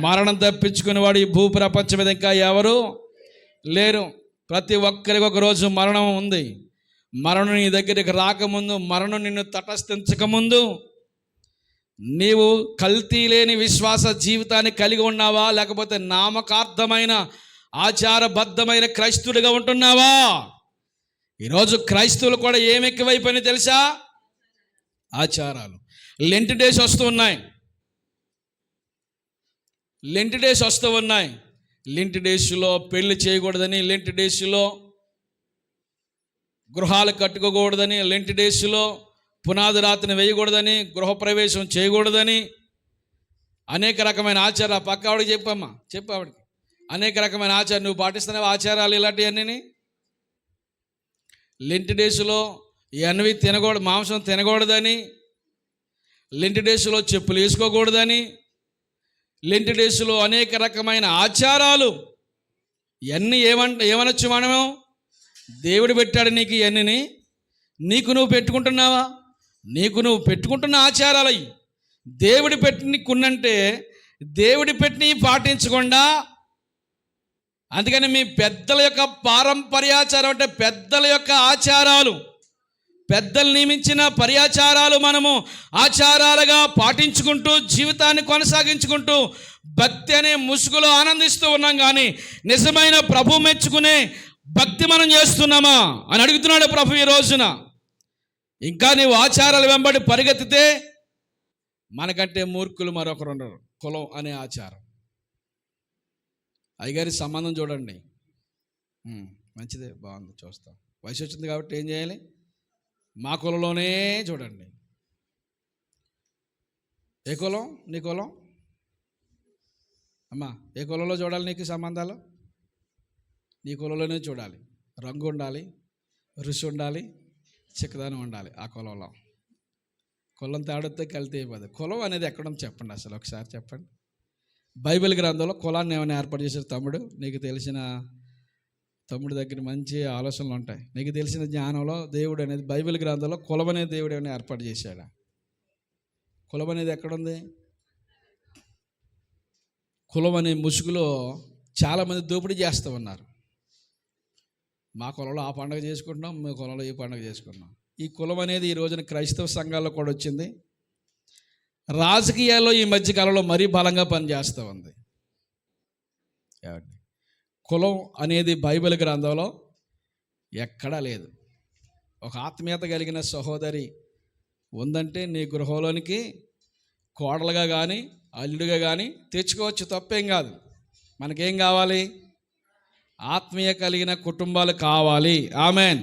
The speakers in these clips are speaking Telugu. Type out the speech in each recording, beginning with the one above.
మరణం తప్పించుకునేవాడు ఈ భూ ప్రపంచం మీద ఇంకా ఎవరు లేరు. ప్రతి ఒక్కరికి ఒక రోజు మరణం ఉంది. మరణం నీ దగ్గరికి రాకముందు, మరణం నిన్ను తటస్థించకముందు నీవు కల్తీ లేని విశ్వాస జీవితాన్ని కలిగి ఉన్నావా, లేకపోతే నామకార్థమైన ఆచారబద్ధమైన క్రైస్తవుడిగా ఉంటున్నావా? ఈరోజు క్రైస్తవులు కూడా ఏమి ఎక్కువైపోయినాయి తెలుసా? ఆచారాలు. లెంట్ డేస్ వస్తూ ఉన్నాయి. లెంట్ డేస్ వస్తూ ఉన్నాయి. లెంట్ డేస్లో పెళ్లి చేయకూడదని, లెంట్ డేస్లో గృహాలు కట్టుకోకూడదని, లెంట్ డేస్లో పునాది రాతిని వేయకూడదని, గృహప్రవేశం చేయకూడదని, అనేక రకమైన ఆచారాలు. పక్క ఆవిడకి చెప్పమ్మా, ఆవిడకి అనేక రకమైన ఆచారం. నువ్వు పాటిస్తున్నావు ఆచారాలు ఇలాంటివన్నీ. లెంట్ డేస్లో ఇవన్నీ తినకూడదు, మాంసం తినకూడదని, లెంట్ డేస్లో చెప్పులు వేసుకోకూడదని, లెంట్ డేస్లో అనేక రకమైన ఆచారాలు. ఇవన్నీ ఏమనొచ్చు మనము? దేవుడు పెట్టాడు నీకు ఇవన్నీ. నీకు నువ్వు పెట్టుకుంటున్నావా? నీకు నువ్వు పెట్టుకుంటున్న ఆచారాలు అవి దేవుడు పెట్టినకున్నంటే దేవుడి పెట్టిన పాటించకుండా. అందుకని మీ పెద్దల యొక్క పారంపర్యాచారం అంటే పెద్దల యొక్క ఆచారాలు, పెద్దలు నియమించిన పర్యాచారాలు మనము ఆచారాలుగా పాటించుకుంటూ జీవితాన్ని కొనసాగించుకుంటూ భక్తి అనే ముసుగులో ఆనందిస్తూ ఉన్నాం. కానీ నిజమైన ప్రభు మెచ్చుకునే భక్తి మనం చేస్తున్నామా అని అడుగుతున్నాడు ప్రభు ఈ రోజున. ఇంకా నీవు ఆచారాలు వెంబడి పరిగెత్తితే మనకంటే మూర్ఖులు మరొకరు ఉండరు. కులం అనే ఆచారం. అయ్యగారి సంబంధం చూడండి, మంచిదే, బాగుంది, చూస్తాం. వయసు వచ్చింది కాబట్టి ఏం చేయాలి? మా కులంలోనే చూడండి. ఏ కులం? నీ కులం అమ్మా. ఏ కులంలో చూడాలి నీకు సంబంధాలు? నీ కులంలోనే చూడాలి. రంగు ఉండాలి, రుచి ఉండాలి, చిక్కదనం ఉండాలి. ఆ కులంలో కులం తేడితే కల్తీ అయిపోదు. కులం అనేది ఎక్కడుంది చెప్పండి, అసలు ఒకసారి చెప్పండి. బైబిల్ గ్రంథంలో కులాన్ని ఏమైనా ఏర్పాటు చేశారు? తమ్ముడు, నీకు తెలిసిన తమ్ముడి దగ్గర మంచి ఆలోచనలు ఉంటాయి. నీకు తెలిసిన జ్ఞానంలో దేవుడు అనేది బైబిల్ గ్రంథంలో కులం అనేది దేవుడు ఏమైనా ఏర్పాటు చేశాడా? కులం అనేది ఎక్కడుంది? కులం అనే ముసుగులో చాలామంది దోపిడీ చేస్తూ ఉన్నారు. మా కులంలో ఆ పండుగ చేసుకుంటున్నాం, మీ కులంలో ఈ పండుగ చేసుకుంటున్నాం. ఈ కులం అనేది ఈ రోజున క్రైస్తవ సంఘాల్లో కూడా వచ్చింది. రాజకీయాల్లో ఈ మధ్యకాలంలో మరీ బలంగా పనిచేస్తూ ఉంది. కులం అనేది బైబిల్ గ్రంథంలో ఎక్కడా లేదు. ఒక ఆత్మీయత కలిగిన సహోదరి ఉందంటే నీ గృహంలోనికి కోడలుగా కానీ అల్లుడిగా కానీ తెచ్చుకోవచ్చు, తప్పేం కాదు. మనకేం కావాలి? ఆత్మీయ కలిగిన కుటుంబాలు కావాలి. ఆమెన్.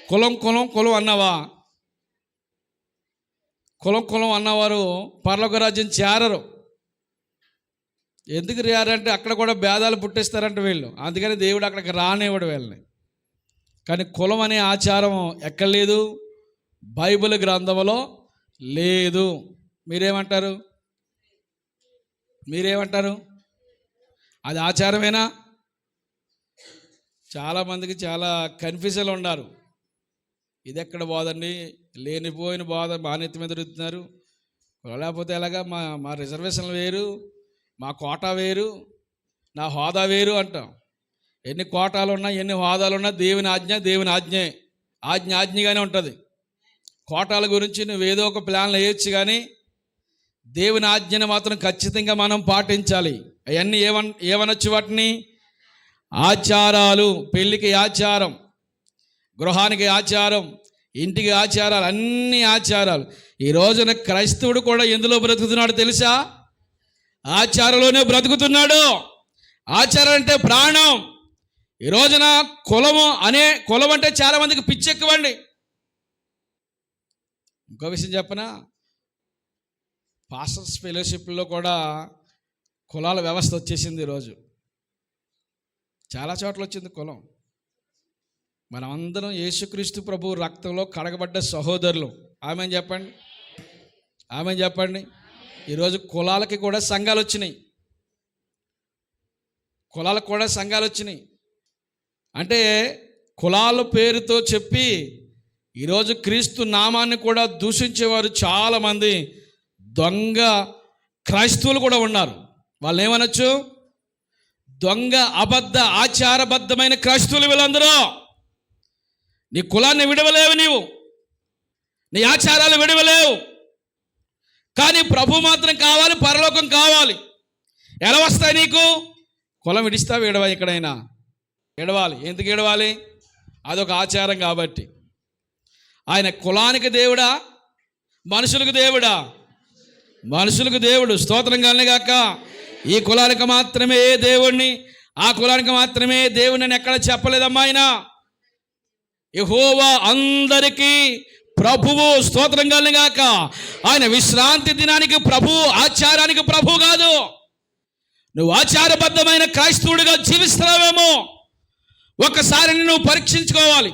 కులం కులం కులం అన్నవా? కులం కులం అన్నవారు పరలోక రాజ్యం చేరరు. ఎందుకు రారంటే అక్కడ కూడా భేదాలు పుట్టిస్తారంట వీళ్ళు. అందుకని దేవుడు అక్కడికి రానివ్వడు వీళ్ళని. కానీ కులం అనే ఆచారం ఎక్కడ లేదు? బైబిల్ గ్రంథంలో లేదు. మీరేమంటారు? అది ఆచారమేనా? చాలామందికి చాలా కన్ఫ్యూజన్లు ఉన్నారు. ఇది ఎక్కడ బాధండి, లేనిపోయిన బాధ మాన్యత మీద రుద్దుతున్నారు. లేకపోతే ఎలాగా మా రిజర్వేషన్లు వేరు, మా కోటా వేరు, నా హోదా వేరు అంటాం. ఎన్ని కోటాలు ఉన్నా, ఎన్ని హోదాలు ఉన్నా దేవుని ఆజ్ఞగానే ఉంటుంది. కోటాల గురించి నువ్వేదో ఒక ప్లాన్లు వేయచ్చు, కానీ దేవుని ఆజ్ఞను మాత్రం ఖచ్చితంగా మనం పాటించాలి. అవన్నీ ఏమనొచ్చు? వాటిని ఆచారాలు. పెళ్ళికి ఆచారం, గృహానికి ఆచారం, ఇంటికి ఆచారాలు, అన్ని ఆచారాలు. ఈ రోజున క్రైస్తవుడు కూడా ఎందులో బ్రతుకుతున్నాడు తెలుసా? ఆచారంలోనే బ్రతుకుతున్నాడు. ఆచారం అంటే ప్రాణం. ఈ రోజున కులం అంటే చాలామందికి పిచ్చి ఎక్కువండి. ఇంకో విషయం చెప్పనా? పాస్టర్స్ ఫెలోషిప్లో కూడా కులాల వ్యవస్థ వచ్చేసింది. ఈరోజు చాలా చోట్ల వచ్చింది కులం. మనమందరం యేసుక్రీస్తు ప్రభు రక్తంలో కడగబడ్డ సహోదరులు. ఆమెన్ చెప్పండి. ఈరోజు కులాలకి కూడా సంఘాలు వచ్చినాయి. అంటే కులాల పేరుతో చెప్పి ఈరోజు క్రీస్తు నామాన్ని కూడా దూషించేవారు చాలామంది దొంగ క్రైస్తవులు కూడా ఉన్నారు. వాళ్ళని ఏమనొచ్చు? దొంగ అబద్ధ ఆచారబద్ధమైన క్రైస్తవులు వీళ్ళందరూ. నీ కులాన్ని విడవలేవు, నీవు నీ ఆచారాలు విడవలేవు. కానీ ప్రభు మాత్రం కావాలి, పరలోకం కావాలి. ఎలా వస్తాయి నీకు? కులం విడిస్తావు, విడవ ఎక్కడైనా విడవాలి. ఎందుకు విడవాలి? అదొక ఆచారం కాబట్టి. ఆయన కులానికి దేవుడా, మనుషులకు దేవుడా? మనుషులకు దేవుడు. స్తోత్రం కలుగుగాక. ఈ కులానికి మాత్రమే దేవుణ్ణి, ఆ కులానికి మాత్రమే దేవుని అని ఎక్కడ చెప్పలేదమ్మా. ఆయన యెహోవా అందరికీ ప్రభువు. స్తోత్రం కలుగుగాక. ఆయన విశ్రాంతి దినానికి ప్రభు, ఆచారానికి ప్రభు కాదు. నువ్వు ఆచారబద్ధమైన క్రైస్తవుడిగా జీవిస్తున్నావేమో, ఒక్కసారి నువ్వు పరీక్షించుకోవాలి.